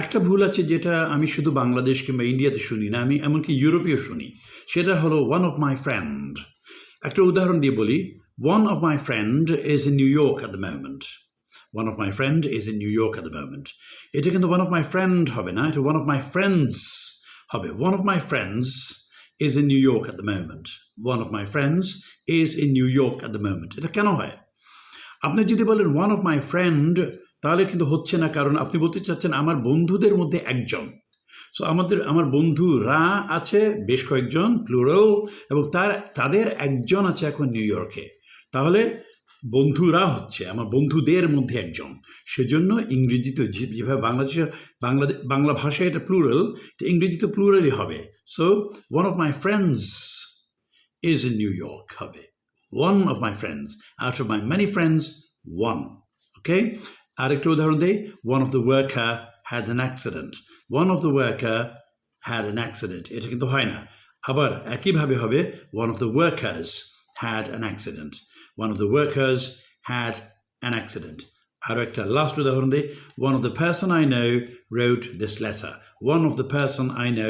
একটা ভুল আছে যেটা আমি শুধু বাংলাদেশ কিংবা ইন্ডিয়াতে শুনি না, আমি এমনকি ইউরোপেও শুনি। সেটা হলো ওয়ান অফ মাই ফ্রেন্ড। একটা উদাহরণ দিয়ে বলি, one of my friend is in New York at the moment. One of my friend is in New York at the moment. এটা কিন্তু ওয়ান অফ মাই ফ্রেন্ড হবে না, এটা ওয়ান অফ মাই ফ্রেন্ডস হবে। One of my friends is in New York at the moment. One of my friends is in New York at the moment. এটা কেন হয়? আপনি যদি বলেন ওয়ান অফ মাই ফ্রেন্ড, তাহলে কিন্তু হচ্ছে না, কারণ আপনি বলতে চাচ্ছেন আমার বন্ধুদের মধ্যে একজন। সো আমার বন্ধুরা আছে বেশ কয়েকজন, প্লুরাল, এবং তাদের একজন আছে এখন নিউ ইয়র্কে। তাহলে বন্ধুরা হচ্ছে আমার বন্ধুদের মধ্যে একজন। সেজন্য ইংরেজিতে যেভাবে বাংলা ভাষায় এটা প্লুরাল, এটা ইংরেজিতে প্লুরালই হবে। So one of my friends is in New York হবে। One of my friends, out of my many friends, one. Okay, আরেকটা উদাহরণ দেই, one of the worker had an accident. One of the worker had an accident, এটা কিন্তু হয় না। আবার একইভাবে হবে one of the workers had an accident. One of the workers had an accident. আরও একটা লাস্ট উদাহরণ দিই, one of the person I know wrote this letter. One of the person I know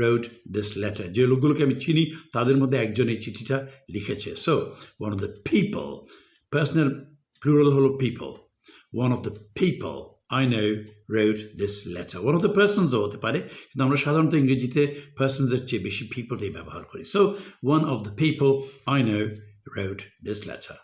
wrote this letter. যে লোকগুলোকে আমি চিনি তাদের মধ্যে একজন এই চিঠিটা লিখেছে। So one of the people, personal plural হলো পিপল। One of the people I know wrote this letter. One of the persons হতে পারে, কিন্তু আমরা সাধারণত ইংরেজিতে পার্সনসের চেয়ে বেশি পিপলটাই ব্যবহার করি। So one of the people I know wrote this letter.